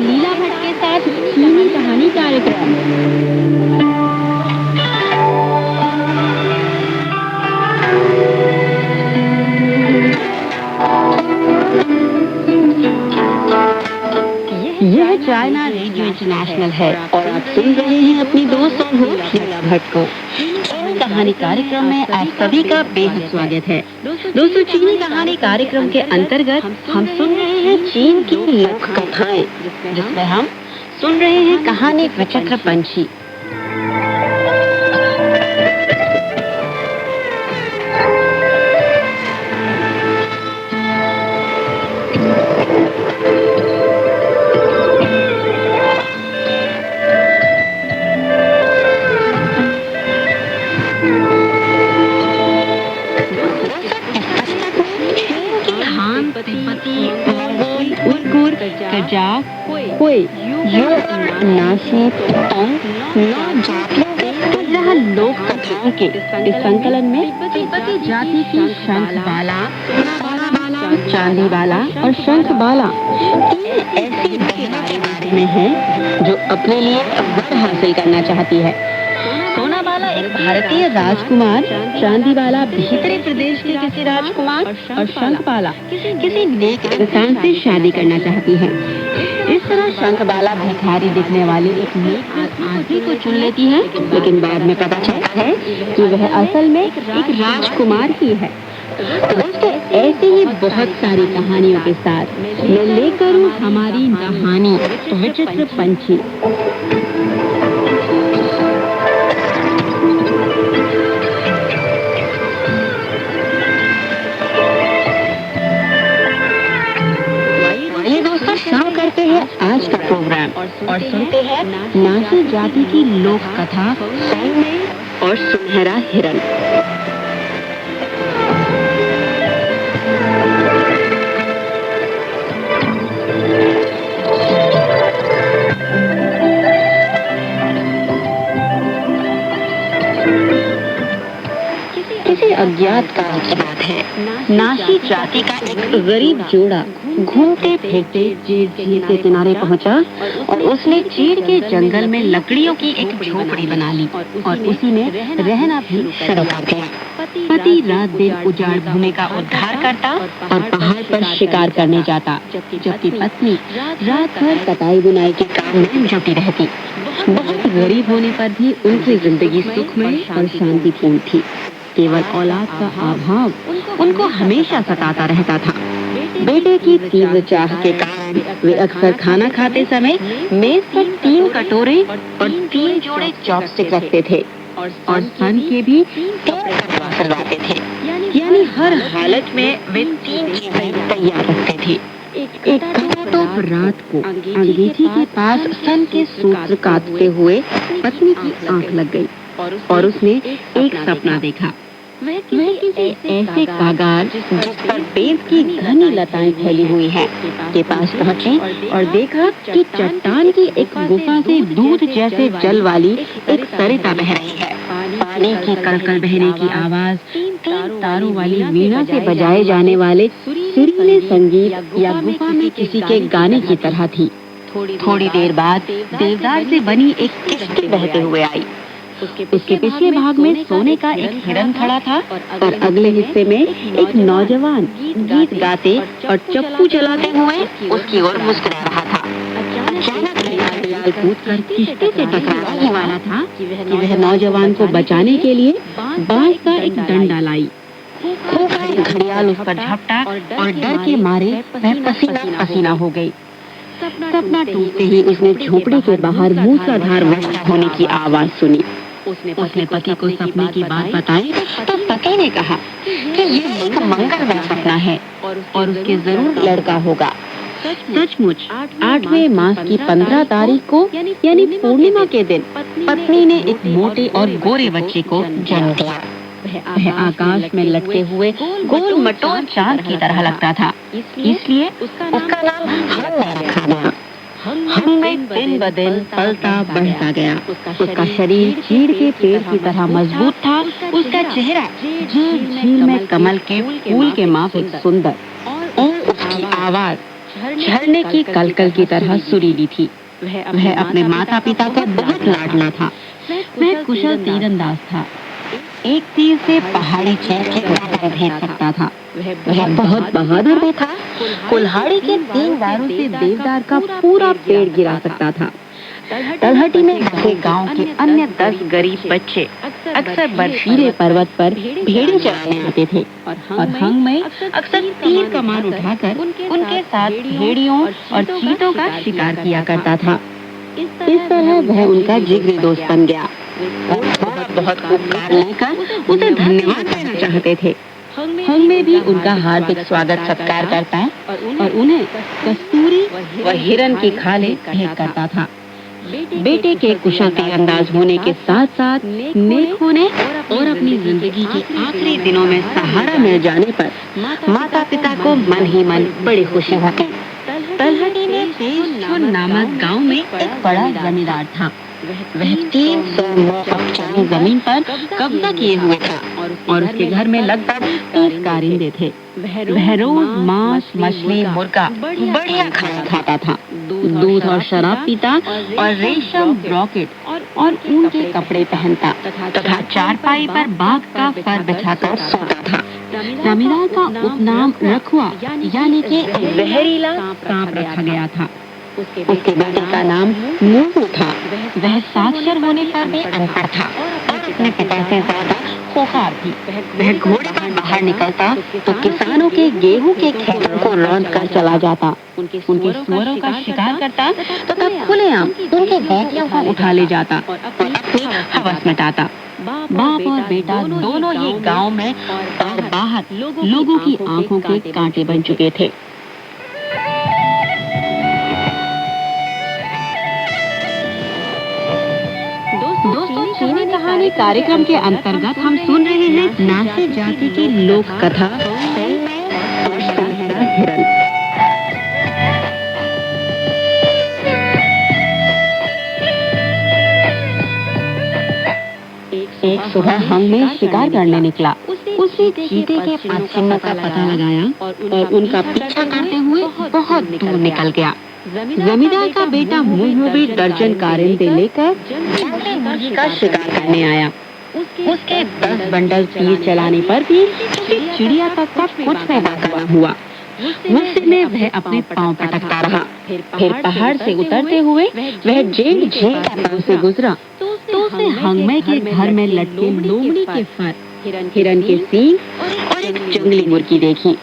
लीला भट्ट के साथ चीनी कहानी कार्यक्रम। यह चाइना रेडियो इंटरनेशनल है और आप सुन रहे हैं अपनी दोस्त और होस्ट लीला भट्ट को। चीनी कहानी कार्यक्रम में आप सभी का बेहद स्वागत है। दोस्तों, चीनी कहानी कार्यक्रम के अंतर्गत हम सुन रहे हैं चीन की लोक कथाएं, जिसमें हम सुन रहे हैं कहानी विचित्र पंछी। लोक कथाओं के इस संकलन में तिब्बती जाति की शंखबाला, चांदीबाला और शंखबाला तीन ऐसी बारे में हैं जो अपने लिए वर हासिल करना चाहती है। सोनाबाला एक भारतीय राजकुमार, चांदीबाला भीतरी प्रदेश के किसी राजकुमार और शंखबाला किसी नेक इंसान से शादी करना चाहती है। इस तरह शंखबाला भिखारी दिखने वाले एक नेक आदमी को चुन लेती है, लेकिन बाद में पता चलता है कि वह असल में एक राजकुमार ही है। दोस्तों, ऐसी ही बहुत सारी कहानियों के साथ मैं लेकर हूँ हमारी कहानी विचित्र पंछी। शुरू करते हैं आज का प्रोग्राम और सुनते हैं नासी जाति की लोक कथा सोने और सुनहरा हिरन। किसी अज्ञात काल की बात है। नासी जाति का एक गरीब जोड़ा घूमते फिरते चीड़ झील के किनारे पहुंचा और उसने चीड़ के जंगल में लकड़ियों की एक झोपड़ी बना ली और उसी में रहना भी शुरू कर दिया। पति रात दिन उजाड़ भूमि का उद्धार करता और पहाड़ पर शिकार करने जाता, जबकि पत्नी रात भर कटाई बुनाई के काम में जुटी रहती। बहुत गरीब होने पर भी उनकी जिंदगी सुखमय और शांतिपूर्ण थी। केवल औलाद का अभाव उनको हमेशा सताता रहता था। बेटे की तीव्र चाह के कारण वे अक्सर खाना खाते समय मेज पर 3 कटोरे और 3 जोड़े चॉपस्टिक रखते थे और सन के भी 3 कपड़े सलवाते थे। यानी हर हालत में वे 3 चीजें तैयार रखते थे। एक घंटों रात को अंगीठी के पास सन के सूत्र काटते हुए पत्नी की आंख लग गई और उसने एक सपना देखा। वह किसी ऐसे कागार जिस पर पेड़ की घनी लताएं फैली हुई हैं के पास पहुंची और देखा कि चट्टान की एक गुफा से दूध जैसे जल वाली एक सरिता बह रही है। पानी की कलकल बहने की आवाज 3 तारों वाली वीणा से बजाए जाने वाले सुरीले संगीत या गुफा में किसी के गाने की तरह थी। थोड़ी देर बाद देवदार से बनी एक किश्ती बहते हुए आई। उसके पिछले भाग में सोने का एक हिरन खड़ा था और अगले हिस्से में एक नौजवान गीत गाते और चप्पू चलाते हुए उसकी ओर मुस्कुरा रहा था। अचानक कूदकर किश्ती से टकराने वाला था कि वह नौजवान को बचाने के लिए बांस का एक डंडा लाई। घड़ियाल उस पर झपटा और डर के मारे वह पसीना पसीना हो गई। सपना टूटते ही उसने झोपड़ी के बाहर मूसलाधार वर्षा होने की आवाज सुनी। उसने पति को सपने की बात बताई तो पति ने कहा कि ये एक मंगलमय सपना है और उसके जरूर लड़का होगा। सचमुच 8वें मास की 15 तारीख को यानी पूर्णिमा के दिन पत्नी ने एक मोटे और गोरे बच्चे को जन्म दिया। वह आकाश में लटके हुए गोल मटोल चांद की तरह लगता था, इसलिए उसका नाम हंग रखा गया। हंग दिन ब दिन पलता बढ़ता गया। उसका शरीर चीड़ के पेड़ की तरह मजबूत था। उसका चेहरा झील में कमल के फूल के माफिक सुंदर और उसकी आवाज झरने की कलकल की तरह सुरीली थी। वह अपने माता पिता का बहुत लाडला था। वह कुशल तीरंदाज था। एक तीर से पहाड़ी चील की गर्दन भेद सकता था। वह बहुत बहादुर भी था। कुल्हाड़ी के 3 वारों से देवदार का पूरा पेड़ गिरा सकता था। तलहटी में बसे गांव के अन्य 10 गरीब बच्चे अक्सर बर्फीले पर्वत पर भेड़ें चराने आते थे और हंग में अक्सर तीर कमान उठाकर उनके साथ भेड़ियों और चीतों का शिकार किया करता था। इस तरह वह उनका जिगरी दोस्त बन गया। बहुत उपकार लेकर उसे धन्यवाद देना चाहते थे। हंग में भी उनका हार्दिक स्वागत सत्कार करता और उन्हें कस्तूरी व हिरन की खालें भेंट करता था। बेटे के कुशल तीरंदाज होने के साथ साथ नेक होने और अपनी जिंदगी के आखिरी दिनों में सहारा मिल जाने पर माता पिता को मन ही मन बड़ी खुशी होती। तलहटी में तेजचुन नामक गांव में एक बड़ा जमींदार था। वह 300 मोह जमीन पर कब्जा किए हुए था और उसके घर में लगभग 30 कारिंदे थे। वह रोज मांस, मछली, मुर्गा बढ़िया खाना खाता था, दूध और शराब पीता और रेशम, ब्रॉकेट और ऊन के कपड़े पहनता तथा चारपाई पर बाघ का फर बिछाकर सोता था। जमींदार का उपनाम रखुआ यानी कि जहरीला सांप रखा गया था। उसके बेटे का नाम मुंहू था। वह साक्षर होने पर भी अनपढ़ था और अपने पिता से ज्यादा खूंखार थी। वह घोड़े पर बाहर निकलता तो किसानों के गेहूं के खेतों को रौंद कर चला जाता, उनके सुअरों का शिकार करता तथा खुलेआम उनके बेटियों को उठा ले जाता और अपनी हवस मिटाता। बाप और बेटा दोनों ही गांव में और बाहर लोगों की आंखों के कांटे बन चुके थे। दोस्तों, चीनी कहानी कार्यक्रम के अंतर्गत हम सुन रहे हैं नासी जाति की लोक कथा हिरन। एक सुबह हंग में शिकार करने निकला। उसे चीते के 5 चिन्हों का पता लगाया और उनका पीछा करते हुए बहुत दूर निकल गया। जमींदार का बेटा मुंहू भी दर्जन कारिंदे लेकर जंगली मुर्गी का शिकार करने आया। उसके 10 बंडल तीर चलाने पर भी चिड़िया तक का कुछ पैदा न हुआ। गुस्से में वह अपने पांव पटकता रहा। फिर पहाड़ से उतरते हुए वह जेल झील के पांव से गुजरा तो उसे हंगमे के घर में लटके लोमड़ी के फर, हिरन के सींग और एक जंगली मुर्गी देखी।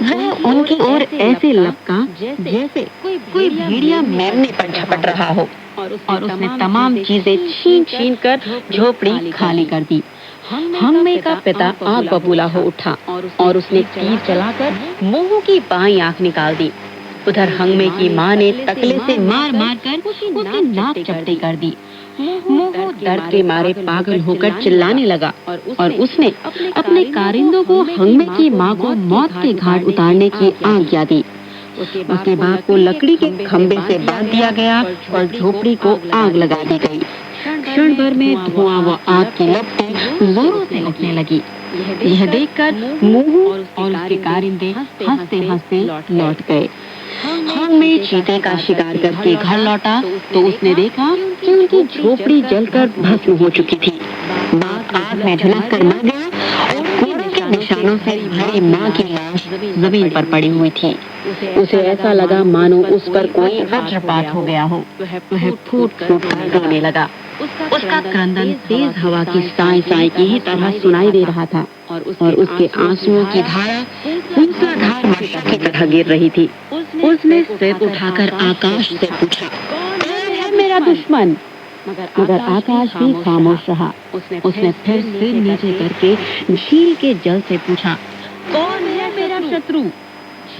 वह उनकी ओर ऐसे लपका जैसे कोई भेड़िया मेमने पर झपट रहा हो और उसने तमाम चीजें छीन कर झोपड़ी खाली कर दी। हंगमे का पिता आग बबूला हो उठा और उसने तीर चलाकर मुंहू की बाईं आंख निकाल दी। उधर हंगमे की माँ ने तकले से मार मार कर उसकी नाक चपटी कर दी। मुंहू दर्द के मारे पागल होकर चिल्लाने लगा और उसने अपने कारिंदों को हंगमे की माँ को मौत के घाट उतारने की आज्ञा दी। उसके बाप को लकड़ी के खंबे से बांध दिया गया और झोपड़ी को आग लगा दी गई। क्षण भर में धुआं व आग की लपटें जोरों से उठने लगी। यह देखकर मुंहू और उसके कारिंदे हंसते हंसते लौट गए। हंगमे चीते का शिकार करके घर लौटा तो उसने देखा कि उनकी झोपड़ी जलकर भस्म हो चुकी थी। बाप आग में झुलस कर मर गया और खून के निशानों से भरी माँ की लाश जमीन पर पड़ी हुई थी। उसे ऐसा लगा मानो उस पर कोई वज्रपात हो गया हो। वह फूट फूट कर रोने लगा। उसका क्रंदन तेज हवा की साई साई की ही तरह सुनाई दे रहा था और उसके आंसुओं की धारा मूसलाधार वर्षा की तरह गिर रही थी। उसने सिर उठाकर आकाश से पूछा, कौन है मेरा दुश्मन? मगर आकाश भी खामोश रहा। उसने फिर सिर नीचे करके झील के जल से पूछा, कौन है मेरा शत्रु?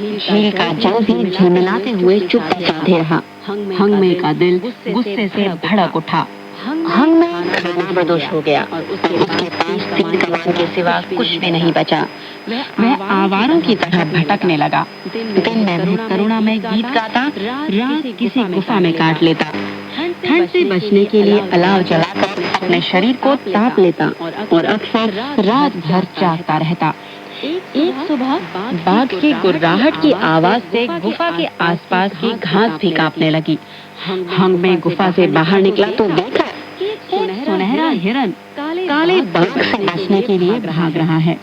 झील का जल भी झिलमिलाते हुए चुप साधे रहा। हंगमे का दिल गुस्से से भड़क उठा। हंगमे खानाबदोश हो गया और उसके पास तीर कमान के सिवा कुछ भी नहीं बचा। वह आवारों की तरह भटकने लगा। दिन में वह करुणा में गीत गाता, रात किसी गुफा में काट लेता। ठंड से बचने के लिए अलाव जलाकर अपने शरीर को ताप लेता और अक्सर रात भर जागता रहता। एक सुबह बाघ की गुर्राहट की आवाज से गुफा के आसपास की घास भी कांपने लगी। हंग में गुफा से बाहर निकला तो देखा एक सुनहरा हिरन काले बाघ से बचने के लिए भाग रहा है।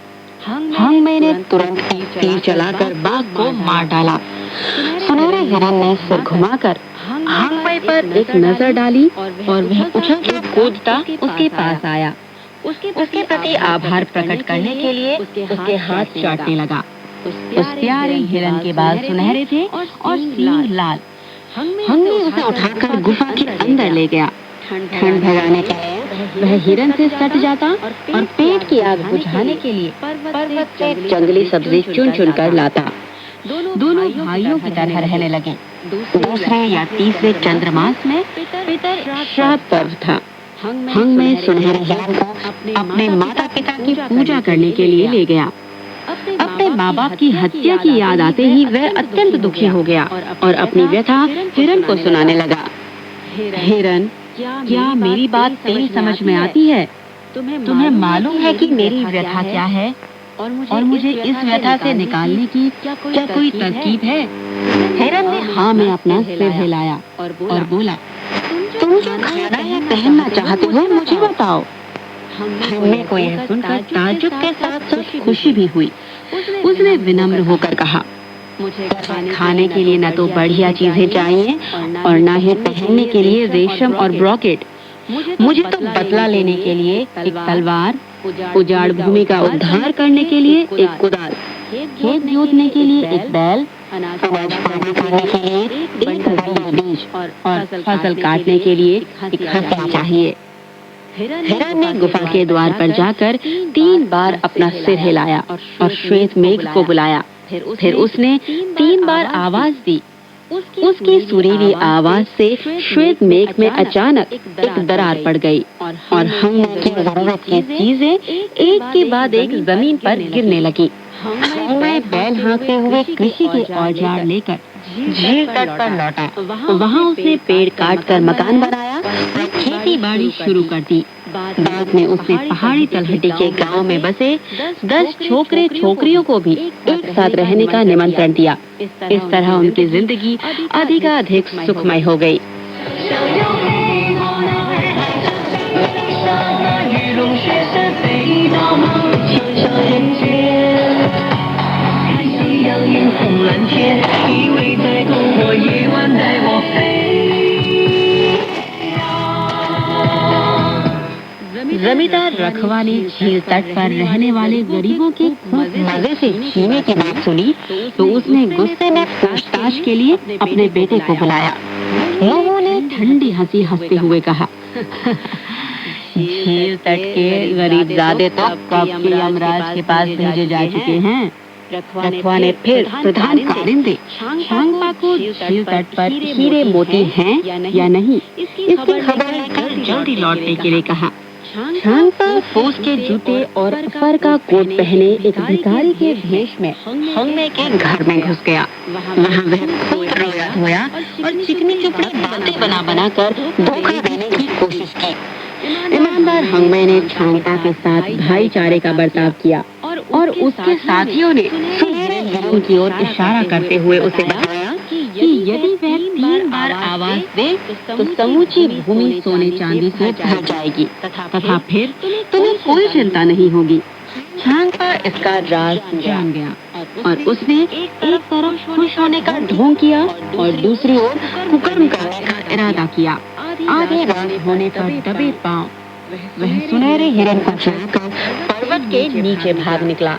हंग में ने तुरंत तीर चलाकर बाघ को मार डाला। सुनहरे हिरन ने सिर घुमाकर हंग में पर एक नजर डाली और वह उछल के कूदता उसके पास आया। उसके प्रति आभार प्रकट करने के लिए उसके हाथ चाटने लगा। उस प्यारे हिरन के बाल सुनहरे थे और सींग लाल। हंग ने उसे उठाकर गुफा के अंदर ले गया। ठंड भगाने के लिए वह हिरन से सट जाता और पेट की आग बुझाने के लिए पर्वत से जंगली सब्जी चुन चुन कर लाता। दोनों भाइयों की तरह रहने लगे। दूसरे या तीसरे चंद्रमास में पितर श्राद्ध पर्व था। हंग में सुनहरे हिरन को अपने माता पिता की पूजा करने के लिए ले गया। अपने माँ बाप की हत्या की याद आते ही वह अत्यंत दुखी हो गया और अपनी व्यथा हिरन को सुनाने लगा। हिरन, क्या मेरी बात तेरी समझ में आती है? तुम्हें मालूम है कि मेरी व्यथा क्या है और मुझे इस व्यथा से निकालने की क्या कोई तरकीब है? हिरन ने हाँ में अपना सिर हिलाया और बोला, तुम जो खाना या पहनना चाहते हो मुझे बताओ। हंग को यह सुनकर ताज्जुब के साथ साथ खुशी भी हुई। उसने विनम्र होकर कहा, मुझे खाने के लिए न तो बढ़िया चीजें चाहिए और न ही पहनने के लिए रेशम और ब्रॉकेट। मुझे तो बदला लेने के लिए एक तलवार, उजाड़ भूमि का उद्धार करने के लिए एक कुदाल, खेत जोतने के लिए एक बैल, अनाज पैदा करने के लिए एक बंडल बीज और फसल काटने के लिए एक हथियार चाहिए। हिरन ने गुफा के द्वार पर जाकर 3 बार अपना सिर हिलाया और श्वेत मेघ को बुलाया। फिर उसने 3 बार आवाज दी। उसकी सुरीली आवाज से श्वेत मेघ में अचानक एक दरार पड़ गई और हंग की जरूरत की चीजें एक के बाद एक जमीन पर गिरने लगी। हंग बैल हाँकते हुए कृषि के औजार लेकर झील तट पर लौटा। वहाँ उसने पेड़ काटकर मकान बनाया और खेती बाड़ी शुरू कर दी। बाद में उसने पहाड़ी तलहटी के गांव में बसे 10 छोकरे छोकरियों को भी एक साथ रहने का निमंत्रण दिया। इस तरह उनकी जिंदगी अधिकाधिक सुखमय हो गई। जमींदार रखवा ने झील तट पर रहने वाले गरीबों के खूब मजे से जीने की बात सुनी तो उसने गुस्से में पूछताछ के लिए अपने बेटे को बुलाया। लोगों ने ठंडी हंसी हंसते हुए कहा, झील तट के गरीबजादे तो कब के यमराज के पास भेजे जा चुके हैं। रखवा ने फिर प्रधान कारिंदे शांगपा को झील तट पर हीरे मोती हैं या नहीं इसकी खबर लेकर जल्दी लौटने के लिए कहा। शांगपा फूस के जूते और फर का कोट पहने एक भिखारी के भेष में हंग के घर में घुस गया। वहाँ वह खूब रोया धोया और चिकनी चुपड़ी बातें बना कर धोखा देने की कोशिश की। ईमानदार हंग ने शांगपा के साथ भाईचारे का बर्ताव किया और उसके साथियों ने सुनहरे हिरन की ओर इशारा करते हुए उसे बताया कि यदि वह 3 बार आवाज दे तो समूची भूमि सोने चांदी से भर जाएगी तथा फिर तुम्हें कोई चिंता नहीं होगी। शांगपा इसका राज जान गया और उसने एक तरफ खुश होने का ढोंग किया और दूसरी ओर कुकर्म करने का इरादा किया। आधी रात होने पर दबे पांव वह सुनहरे हिरन को चुराकर पर्वत के नीचे भाग निकला।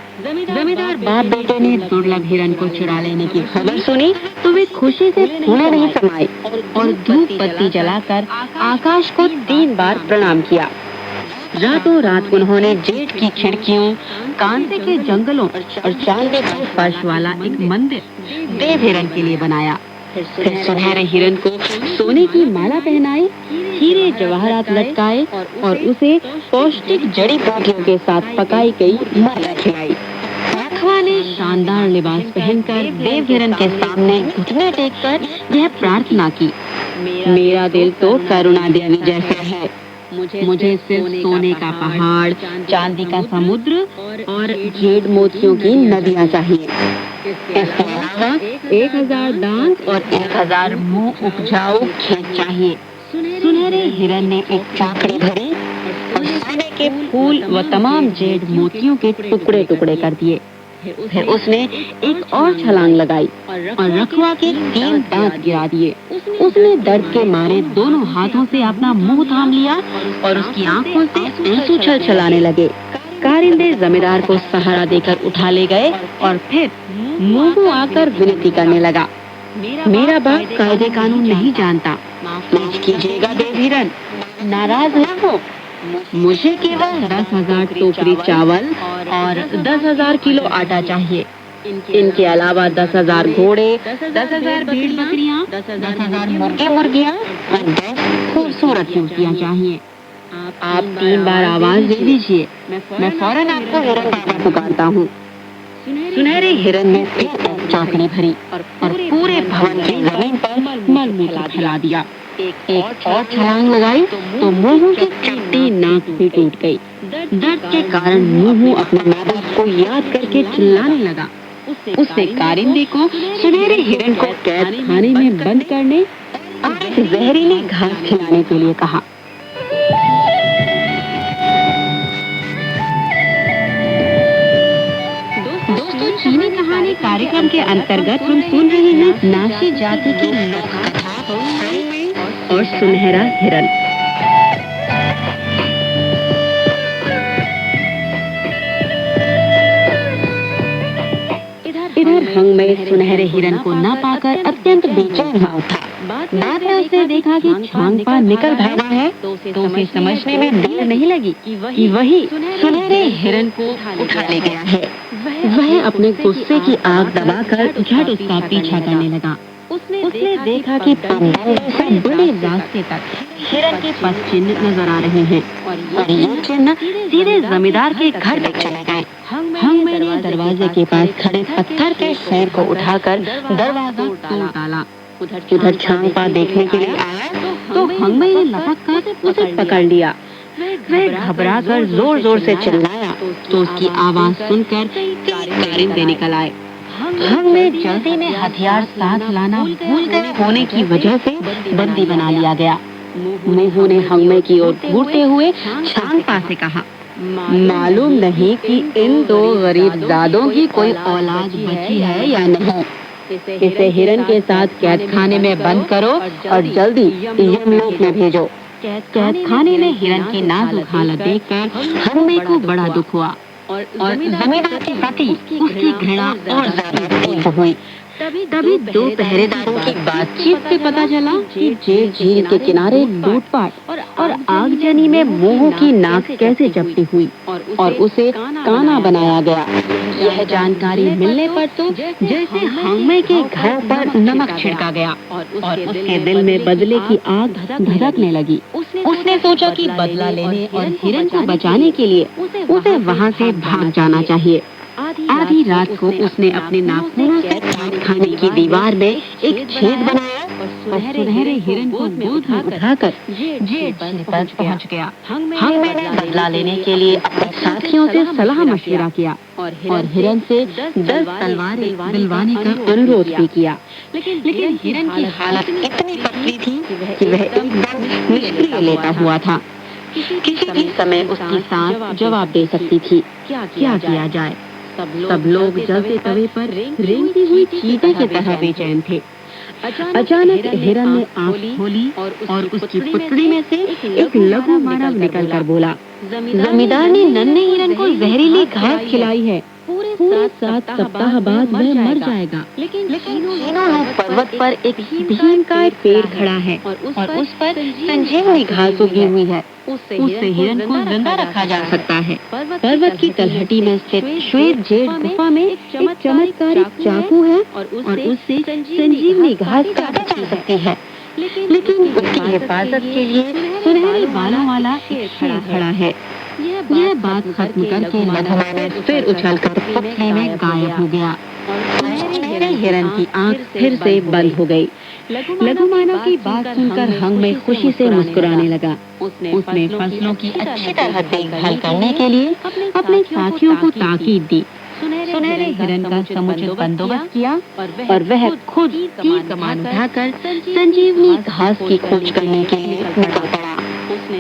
जमींदार बाप बेटे ने दुर्लभ हिरन को चुरा लेने की खबर सुनी तो वे खुशी से फूले नहीं समाये और धूप बत्ती जलाकर आकाश को 3 बार प्रणाम किया। रातों रात उन्होंने जेठ की खिड़कियों, कांसे के जंगलों और चांदी के फर्श वाला एक मंदिर देव हिरन के लिए बनाया। फिर सुनहरे हिरन को सोने की माला पहनाई, हीरे जवाहरात लटकाए और उसे पौष्टिक जड़ी बूटियों के साथ पकाई गई माला खिलाई। रखवा ने शानदार लिबास पहनकर देव हिरन के सामने घुटने टेककर यह प्रार्थना की, मेरा दिल तो करुणा देवी जैसा है, मुझे सिर्फ सोने का पहाड़, चांदी का समुद्र और जेड मोतियों की नदियाँ चाहिए। इसके अलावा 1000 दांत और 1000 मुंह उपजाऊ खेत चाहिए। सुनहरे हिरन ने एक चाकड़ी भरी और सोने के फूल व तमाम जेड मोतियों के टुकड़े टुकड़े कर दिए। फिर उसने एक और छलांग लगाई और रखवा के 3 दांत गिरा दिए। उसने दर्द के मारे दोनों हाथों से अपना मुंह थाम लिया और उसकी आंखों से आंसू छलछलाने लगे। कारिंदे जमींदार को सहारा देकर उठा ले गए और फिर मुंह आकर विनती करने लगा, मेरा बाप कायदे कानून नहीं जानता, माफ कीजिएगा देव हिरन, नाराज न हो। मुझे केवल 10,000 टोकरी चावल और 10,000 किलो आटा चाहिए। इनके अलावा 10,000 घोड़े, 10,000 भेड़ बकरियां, 10,000 मुर्गे मुर्गियां और 10 खूबसूरत मूर्तियां चाहिए। आप 3 बार आवाज दे दीजिए, मैं फौरन आपको हिरन बाबा पुकारता हूँ। सुनहरे हिरन ने फिर चाकड़ी भरी और पूरे भवन की जमीन पर मलमूत्र फैला दिया। एक और छलांग लगाई तो मुंह की चट्टी नाक से टूट गई। दर्द के कारण मुंह अपने माँ बाप को याद करके चिल्लाने लगा। उसने कारिंदे को सुनहरे हिरन को कैद खाने में बंद करने और जहरीली घास खिलाने के लिए कहा। दोस्तों, चीनी कहानी कार्यक्रम के अंतर्गत हम सुन रहे हैं नाशी जाति की लोक कथा और सुनहरा हिरन। इधर हंग में सुनहरे हिरन को न पाकर अत्यंत बेचैन हुआ था। बाद में उसने देखा कि छांगपा निकल भागा है तो उसे समझने में देर नहीं लगी कि वही सुनहरे हिरन को उठा ले गया है। वह अपने गुस्से की आग दबाकर झट उसका पीछा करने लगा। उसने देखा कि पगडंडी से बड़े रास्ते तक हिरन के पग चिन्ह नजर आ रहे हैं और ये चिन्ह सीधे जमींदार के घर तक चले गए। हंग ने दरवाजे के पास खड़े पत्थर के शेर को उठाकर दरवाजा तोड़ डाला। उधर छांगपा देखने के लिए आया तो हंग ने लपक कर उसे पकड़ लिया। वह घबरा कर जोर जोर से चिल्लाया तो उसकी आवाज सुनकर कारिंदे निकल आए। हमें जल्दी में हथियार साथ लाना भूल गए होने की वजह से बंदी बना लिया गया। मुंहू ने हंगमे की ओर घूरते हुए छांगपा से कहा, मालूम नहीं कि इन 2 गरीब दादों की कोई औलाद बची है या नहीं। इसे हिरन के साथ कैद खाने में बंद करो और जल्दी यमलोक में भेजो। कैद खाने में हिरन की नाजुक हालत देखकर हंगमे को बड़ा दुख हुआ और जमींदार के प्रति उसकी घृणा और ज्यादा तीव्र हुई। तभी 2 पहरेदारों की बातचीत से पता चला कि जेल झील के किनारे लूटपाट और आगजनी में मुंह की नाक कैसे जब्ती हुई और उसे काना बनाया गया। यह जानकारी मिलने पर तो जैसे हंगमे के घर पर नमक छिड़का गया और उसके दिल में बदले की आग धधकने लगी। उसने सोचा कि बदला लेने और हिरन को बचाने के लिए उसे वहाँ से भाग जाना चाहिए। आधी रात को उसने अपने नाखूनों से काट खाने की दीवार में एक छेद बनाया और सुनहरे हिरन को गोद में उठाकर जेल झील पर पहुंच गया। हंगमे ने बदला लेने के लिए अपने साथियों से सलाह मशविरा किया और हिरन से 10 तलवारें दिलवाने का अनुरोध भी किया। लेकिन हिरन की हालत इतनी पतली थी कि वह एकदम निष्क्रिय लेटा हुआ था। किसी भी समय उसकी सांस जवाब दे सकती थी। क्या किया जाए? सब लोग जलते तवे पर रेंगती हुई चीते की तरह बेचैन थे। अचानक हिरन ने आंख खोली और उसकी पुतली में से एक लघु मानव निकलकर बोला, जमींदार ने नन्हे हिरन को जहरीली घास खिलाई है। पूरे 7 सप्ताह बाद वह मर जाएगा। लेकिन तीनों पर्वत पर एक भीमकाय पेड़ खड़ा है और उस पर संजीवनी घास उगी हुई है। उससे हिरन को जिंदा रखा जा सकता है। पर्वत की तलहटी में स्थित श्वेत जेड गुफा में एक चमत्कारी चाकू है और उससे संजीवनी घास काटी जा सकती है। लेकिन उसकी हिफाजत के लिए सुनहरे बालों वाला एक शेर खड़ा है। यह बात खत्म करके लखवा ने फिर उछलकर पुतले में गायब हो गया। सुनहरे हिरन की आंख फिर से बंद हो गई। लघु मानव की बात सुनकर हंगमे खुशी से मुस्कुराने लगा। उसने फसलों की अच्छी तरह देखभाल करने के लिए अपने साथियों को ताकीद दी। सुनहरे हिरन का समुचित बंदोबस्त किया और वह खुद तीर कमान उठाकर संजीवनी घास की खोज करने के लिए निकल पड़ा।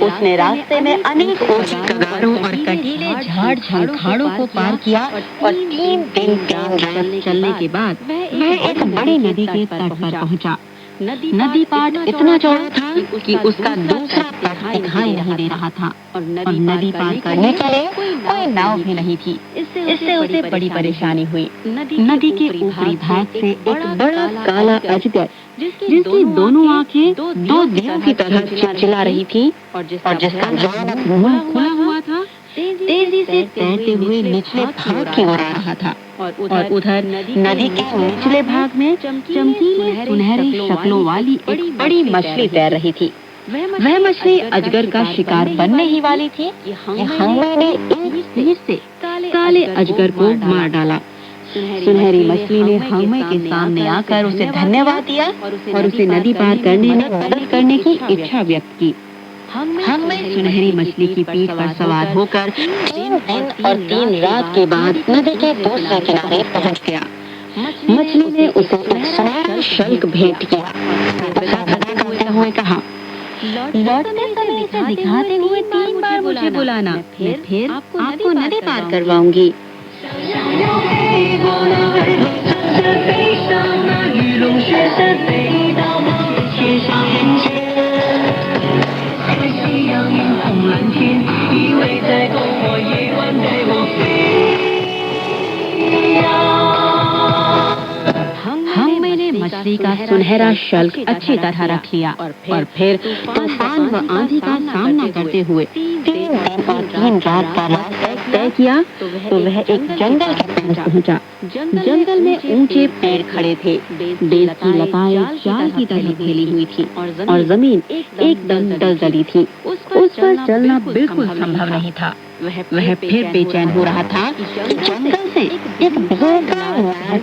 उसने रास्ते में अनेक ऊंची कगारों और कटीले झाड़ झंखाड़ों को पार किया और 3 दिन 3 रात चलने के बाद वह एक बड़ी नदी के तट पर पहुंचा। नदी पाट इतना चौड़ा था कि उसका दूसरा तट दिखाई नहीं दे रहा था और नदी पार करने के लिए कोई नाव भी नहीं थी। इससे उसे बड़ी परेशानी हुई। नदी के ऊपरी भाग से एक बड़ा काला अजगर, जिसकी दोनों आंखें 2 दियों की तरह चिलचिला रही थी और जिसका भयानक मुंह खुला हुआ था, तेजी से तैरते हुए निचले भाग की ओर आ रहा था। और उधर नदी के निचले भाग में चमकीले सुनहरी शक्लों वाली एक बड़ी मछली तैर रही थी। वह मछली अजगर का शिकार बनने ही वाली थी कि हंगमे ने एक तीर से काले अजगर को मार डाला। सुनहरी मछली ने हंगमे के सामने आकर उसे धन्यवाद दिया और उसे नदी पार करने में मदद करने की इच्छा व्यक्त की। हंगमे सुनहरी मछली की पीठ पर सवार होकर 3 दिन और 3 रात के बाद नदी के दूसरे किनारे पहुंच गया। मछली ने उसे एक सुनहरा शल्क भेंट किया। करते हुए कहा, लौटते समय इसे दिखाते हुए 3 बार मुझे बुलाना, मैं फिर आपको नदी पार करवाऊंगी। हंगमे ने मछली का सुनहरा शल्क अच्छी तरह रख लिया और फिर तूफान व आंधी का सामना करते हुए 3 दिन और 3 रात का रास्ता तय किया तो वह एक जंगल के पास पहुंचा। जंगल में ऊंचे पेड़ खड़े थे। बेल की लताएं जाल की तरह फैली हुई थी और जमीन एकदम दलदली थी। उस पर चलना बिल्कुल संभव नहीं था। वह फिर बेचैन हो रहा था कि जंगल से एक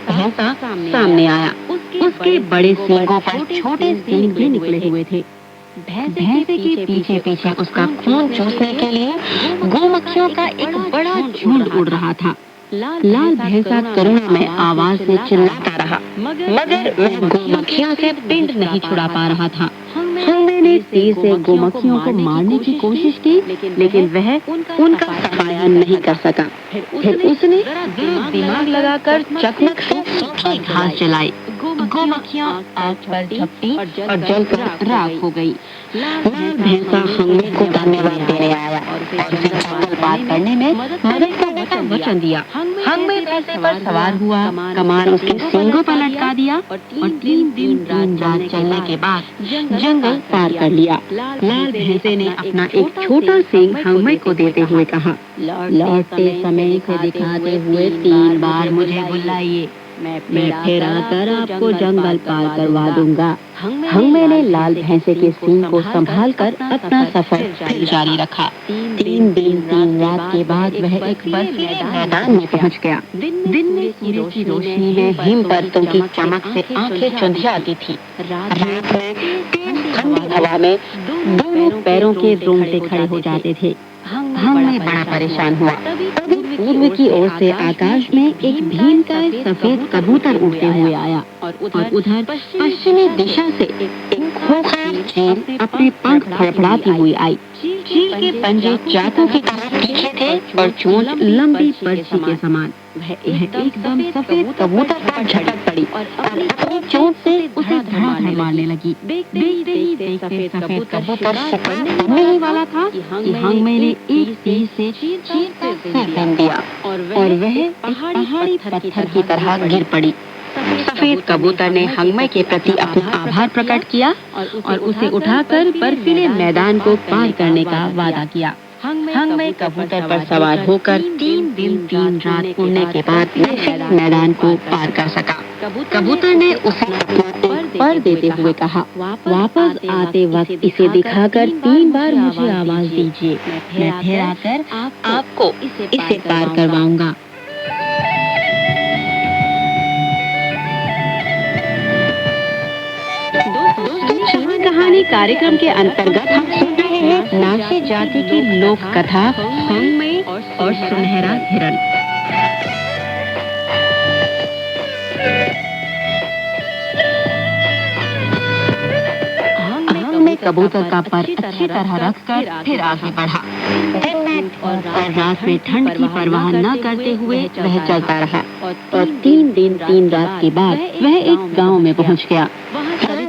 भैंसा सामने आया। उसके बड़े सींगों पर छोटे सींग भी निकले हुए थे। भैंसे के पीछे पीछे उसका खून चूसने के लिए गोमक्खियों का एक बड़ा झुंड उड़ रहा था। लाल भैंसा करुणा में आवाज से चिल्लाता रहा, मगर वह गोमक्खियों से पिंड नहीं छुड़ा पा रहा था। हंगमे ने तीर से गोमक्खियों को मारने की कोशिश की, लेकिन वह उनका सफाया नहीं कर सका। फिर उसने दिमाग लगाकर चकमक से सूखी घास जलाई। गोमक्खियां आग पर झपटी और जलकर राख हो गई। लाल भैंसा हंगमे को धन्यवाद देने आया और उसे जंगल पार करने में मदद करने का वचन दिया। हंगमे भैंसे पर सवार हुआ, कमान उसके सींगों पर लटका दिया और 3 दिन 3 रात चलने के बाद जंगल पार कर लिया। लाल भैंसे ने अपना एक छोटा सींग हंगमे को देते हुए कहा, लौटते समय इसे दिखाते हुए 3 बार मुझे बुलाइए, मैं फिर आकर आपको जंगल पार करवा दूंगा। हंगमे ने लाल भैंसे के सींग को संभालकर अपना सफर फिर जारी रखा। 3 दिन 3 रात के बाद वह एक बर्फीले मैदान में पहुंच गया। दिन में सूरज की रोशनी में हिम पर्वतों की चमक से आंखें चुंधियाती थी। रात में ठंडी हवा में दोनों पैरों के रोंगटे खड़े हो जाते थे। हंगमे बड़ा परेशान हुआ। तभी पूर्व की ओर से आकाश में एक भीमकाय सफेद कबूतर उड़ते हुए आया और उधर पश्चिमी दिशा से एक खोखला चील अपने पंख फड़फड़ाती हुई आई। चील के पंजे चाकू की तरह तीखे थे और चोंच लंबी पर्ची के समान। वह एकदम सफेद कबूतर पर झटक पड़ी और अपनी चोंच से उसे धड़ाधड़ मारने लगी। देखते ही सफेद कबूतर शिकार करने ही वाला था कि हंगमे ने एक तीर से चील का सिर बीन दिया और वह एक पहाड़ी पत्थर की तरह गिर पड़ी। सफेद कबूतर ने हंगमे के प्रति अपना आभार प्रकट किया और उसे उठाकर बर्फीले मैदान को पार करने का वादा किया। हंगमे कबूतर पर सवार होकर 3 दिन 3 रात उड़ने के बाद मैदान को पार कर सका। कबूतर ने उसे अपना पर देते हुए कहा, वापस आते वक्त इसे दिखाकर 3 बार मुझे आवाज दीजिए, मैं फिर आकर आपको इसे पार करवाऊंगा। दोस्तों, चीनी कहानी कार्यक्रम के अंतर्गत हम सुन रहे हैं नासी जाति की लोक कथा हंगमे और सुनहरा हिरण। हंगमे कबूतर का पर अच्छी तरह रखकर फिर आगे बढ़ा। दिन में और रात में ठंड की परवाह न करते हुए वह चलता रहा और 3 दिन 3 रात के बाद वह एक गांव में पहुंच गया।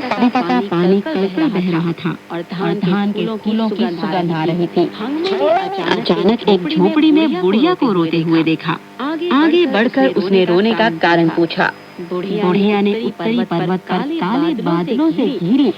सभी का पानी कैसे बह रहा था और धान के फूलों की सुगंध आ रही थी। अचानक एक झोपड़ी में बुढ़िया को रोते हुए देखा। आगे बढ़कर उसने रोने का कारण पूछा। बुढ़िया ने उत्तरी पर्वत पर काले बादलों से घिरी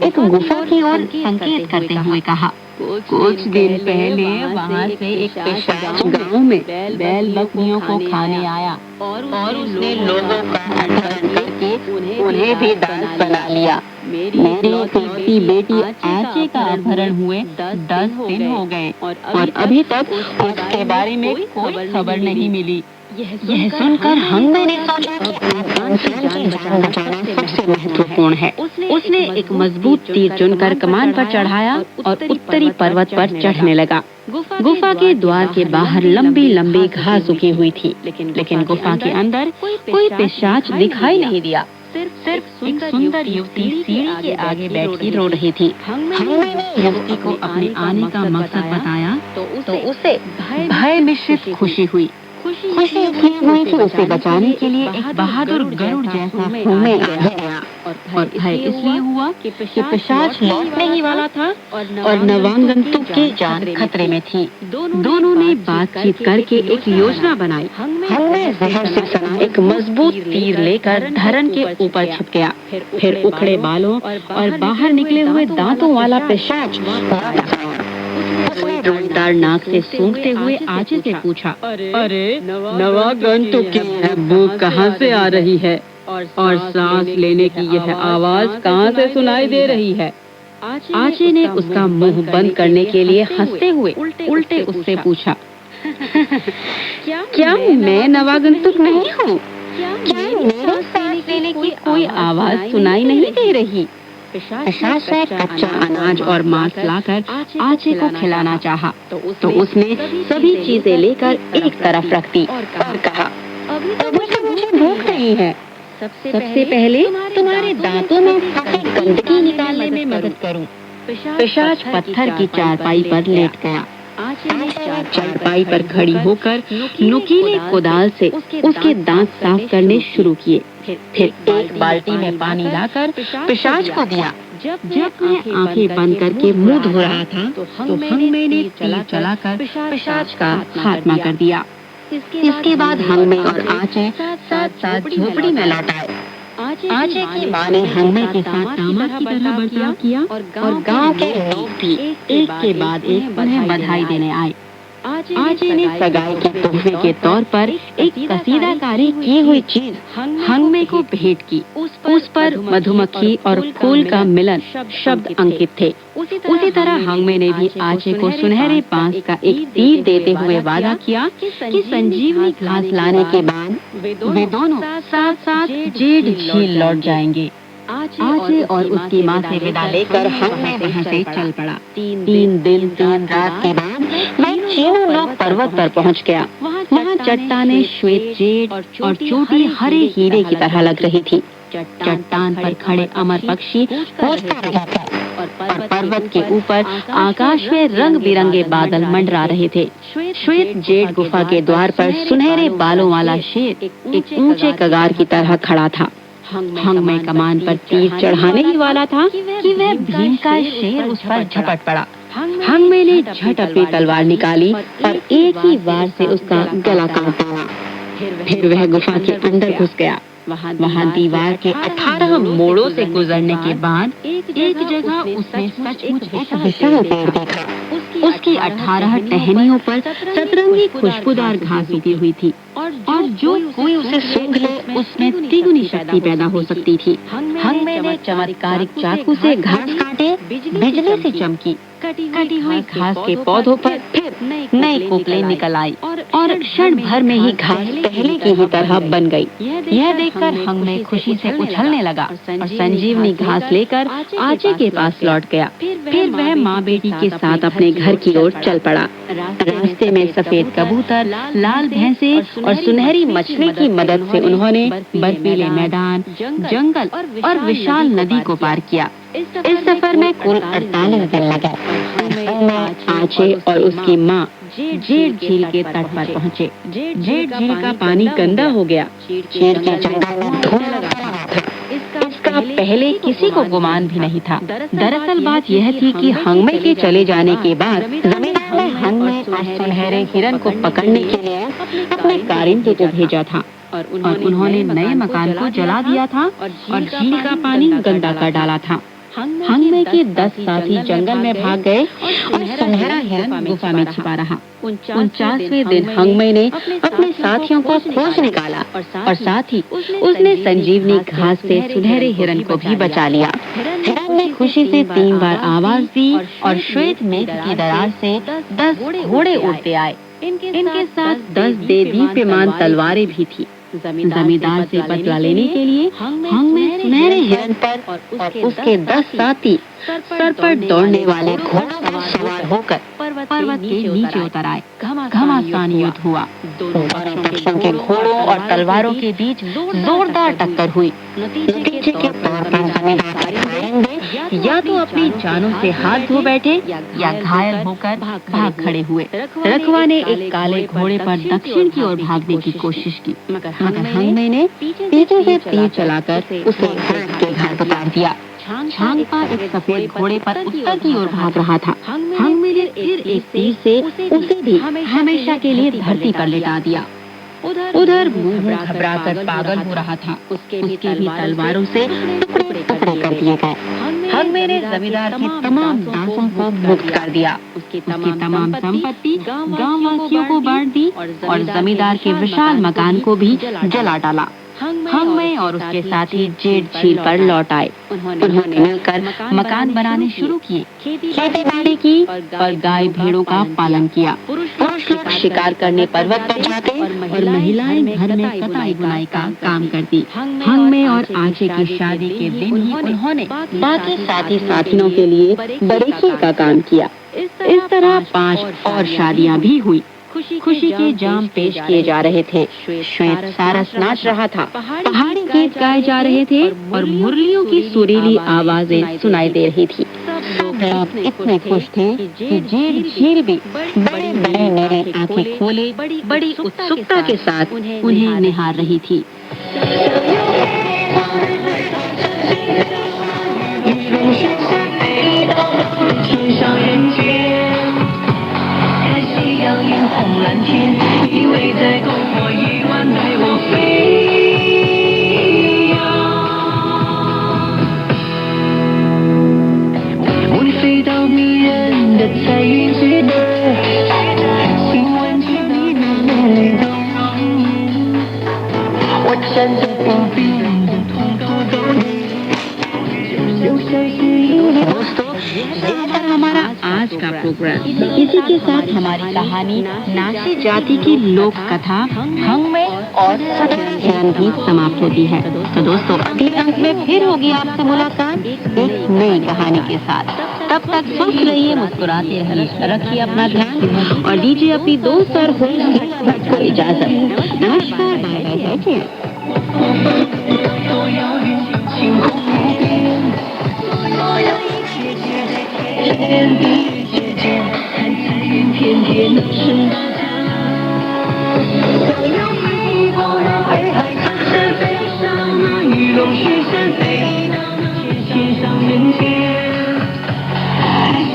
एक गुफा की ओर संकेत करते हुए कहा, कुछ दिन पहले वहाँ से एक पिशाच गांव में बैल बकरियों को खाने आया और उसने लोगों का अपहरण करके उन्हें भी दास बना लिया। मेरी इकलौती बेटी आचे का अपहरण हुए 10 दिन हो गए और अभी तक उसके बारे में कोई खबर नहीं मिली। यह सुनकर हंगमे ने सोचा कि इंसान की जान बचाना सबसे महत्वपूर्ण है। उसने एक मजबूत तीर चुनकर कमान पर चढ़ाया और उत्तरी पर्वत पर चढ़ने लगा। गुफा के द्वार के बाहर लंबी लंबी घास उगी हुई थी, लेकिन गुफा के अंदर कोई पिशाच दिखाई नहीं दिया। सिर्फ एक सुंदर युवती सीढ़ी के आगे बैठी रो रही थी। हंगमे ने युवती को अपने आने का मकसद बताया तो उसे भय मिश्रित खुशी हुई। खुशी इसलिए हुई कि उसे बचाने के लिए एक बहादुर गरुड़ जैसा हंगमे आगे गया और भय इसलिए हुआ कि पिशाच लौटने ही वाला था और नवागंतुक की जान खतरे में थी। दोनों ने बातचीत करके एक योजना बनाई। हंगमे जहर से सना एक मजबूत तीर लेकर धरन के ऊपर छिप गया। फिर उखड़े बालों और बाहर निकले हुए दांतों वाला पिशाच उसने रोजदार नाक से सूंघते हुए आचे से पूछा, अरे नवागंतुक की बू कहाँ से आ रही है और सांस लेने की यह आवाज कहाँ से सुनाई दे रही है? आचे ने उसका मुंह बंद करने के लिए हंसते हुए उल्टे उससे पूछा, क्या मैं नवागंतुक नहीं हूँ? क्या मेरे सांस लेने की कोई आवाज सुनाई नहीं दे रही? पिशाच से कच्चा अनाज और मांस लाकर आचे को खिलाना चाहा, तो उसने सभी चीजें लेकर एक तरफ रख दी और कहा, अभी तो मुझे भूख नहीं है। सबसे पहले तुम्हारे दांतों में फंसी गंदगी निकालने में मदद करूं। पिशाच पत्थर की चारपाई पर लेट गया। चारपाई पर खड़ी होकर नुकीले कुदाल से उसके दांत साफ करने शुरू किए। फिर एक बाल्टी में पानी लाकर पिशाच को दिया। जब वह आंखें बंद करके मुंह धो रहा था तो हंगमे ने तीर चलाकर पिशाच का खात्मा कर दिया। इसके बाद हंगमे और आचे साथ साथ झोपड़ी में लौट आए। आचे की माँ ने हंगमे के साथ दामाद की तरह बर्ताव किया और गांव के लोग भी एक के बाद एक उन्हें बधाई देने आए। आचे ने सगाई के तोहफे के तौर पर एक कसीदाकारी की हुई चीज हंगमे को भेंट की। उस पर मधुमक्खी और फूल का मिलन शब्द अंकित थे। उसी तरह हंगमे ने भी आचे को सुनहरे बांस का एक तीर देते हुए वादा किया कि संजीवनी घास लाने के बाद वे दोनों साथ साथ जेठ झील लौट जाएंगे। आचे और उसकी माँ से विदा लेकर हंगमे वहाँ से चल पड़ा। 3 दिन 3 रात के बाद वह चीनू लोग पर्वत पर पहुँच गया। वहाँ चट्टानें श्वेत जेड और चोटी हरे हीरे की तरह लग रही थी। चट्टान पर खड़े अमर पक्षी कूदते रहे थे और पर्वत के ऊपर आकाश में रंग बिरंगे बादल मंडरा रहे थे। श्वेत जेड गुफा के द्वार पर सुनहरे बालों वाला शेर एक ऊंचे कगार की तरह खड़ा था। हंगमे कमान पर तीर चढ़ाने ही वाला था कि वह भीम का शेर उस पर झपट पड़ा। हंगमे ने झट अपनी तलवार निकाली और एक ही वार से उसका गला काट डाला। फिर वह गुफा के अंदर घुस गया। वहाँ दीवार के 18 मोड़ों से गुजरने के बाद एक जगह उसने सचमुच एक विशाल पेड़ देखा। उसकी 18 टहनियों पर सतरंगी खुशबूदार घास उगी हुई थी और जो कोई उसे सूंघ ले उसमें तिगुनी शक्ति पैदा हो सकती थी। हंगमे ने चमत्कारिक चाकू से घास काटे, बिजली से चमकी, कटी हुई घास के पौधों पर फिर नए कोपले निकल आई और क्षण भर में ही घास पहले की ही तरह बन गई। यह देखकर हंगमे खुशी से उछलने लगा और संजीवनी घास लेकर आचे के पास लौट गया। फिर वह माँ बेटी के साथ अपने घर की ओर चल पड़ा। रास्ते में सफेद कबूतर, लाल भैंसे और सुनहरी मछली की मदद से उन्होंने बर्फीले मैदान, जंगल और विशाल नदी को पार किया। इस सफर में कुल 48 दिन लगे। आचे और उसकी माँ जेठ झील के तट पर पहुँचे। जेठ झील का पानी गंदा हो गया। चीड़ के जंगल में धुआं लगा था। इसका पहले किसी को गुमान भी नहीं था। दरअसल बात यह थी कि हंगमे के चले जाने के बाद जमींदार ने हंगमे और सुनहरे हिरन को पकड़ने के लिए अपने कारिंदे को भेजा था और उन्होंने नए मकान को जला दिया था और झील का पानी गंदा कर डाला था। हंगमे के 10 साथी जंगल में भाग गए और सुनहरा हिरन गुफा में छिपा रहा। 49वें दिन हंगमे ने अपने साथियों को खोज निकाला और साथ ही उसने संजीवनी घास से सुनहरे हिरन को भी बचा लिया। हिरन ने खुशी से 3 बार आवाज दी और श्वेत मेघ की दरार से 10 घोड़े उड़ते आए। इनके साथ 10 देदीप्यमान तलवारें भी थी। जमींदार से बदला लेने के लिए हंगमे सुनहरे हिरन पर और उसके 10 साथी सर पर दौड़ने वाले घोड़ों पर सवार होकर पर्वत के नीचे उतर आए। घमासान युद्ध हुआ। दोनों पक्षों के घोड़ों और तलवारों के बीच जोरदार टक्कर हुई। नतीजे के तौर पर जमींदार के कारिंदे या तो अपनी जानों से हाथ धो बैठे या घायल होकर भाग खड़े हुए। रखवा ने एक काले घोड़े पर दक्षिण की ओर भागने की कोशिश की, मगर हंगमे ने पीछे से तीर चलाकर उसे घोड़े के घर उतार दिया। झांगपा एक सफेद घोड़े पर उत्तर की ओर भाग रहा था। हंगमे ने फिर एक तीर से उसे भी हमेशा के लिए धरती पर लिटा दिया। उधर मुंह घबराकर पागल हो रहा था। उसके भी तलवारों से टुकड़े कर दिए गए। हंगमे ने जमींदार की तमाम दासों को मुक्त कर दिया। उसकी तमाम संपत्ति गांव वासियों को बांट दी और जमींदार के विशाल मकान को भी जला डाला। हंगमे और उसके साथी जेठ झील पर लौट आए। उन्होंने मिलकर मकान बनाने शुरू किए, खेती बाड़ी की और गाय भेड़ों का पालन किया। पुरुष लोग शिकार करने पर्वत पर जाते और महिलाएं घर में कताई बुनाई का काम करती। हंगमे और आचे की शादी के दिन ही उन्होंने बाकी साथियों के लिए बरेखी का काम किया। इस तरह 5 और शादियां भी हुई। खुशी के जाम पेश किए जा रहे थे। श्वेत सारस नाच रहा था। पहाड़ी गीत गाए जा रहे थे और मुरलियों की सुरीली आवाजें सुनाई दे रही थी। सब लोग इतने खुश थे कि जेठ झील भी बड़े बड़े नीली आंखें खोले बड़ी उत्सुकता के साथ उन्हें निहार रही थी। हमारा आज का प्रोग्राम इसी के साथ हमारी कहानी नासी जाति की लोक कथा हंगमे और हिरन भी समाप्त होती है। तो दोस्तों अगले अंक में फिर होगी आपसे मुलाकात एक नई कहानी के साथ। तब तक स्वस्थ रहिए, मुस्कुराते रहिए, रखिए अपना ध्यान और दीजिए अपनी दोस्त और होस्ट को इजाजत। नमस्कार, बाय बाय।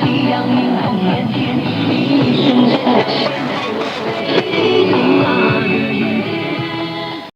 夕阳映红颜天，一声声。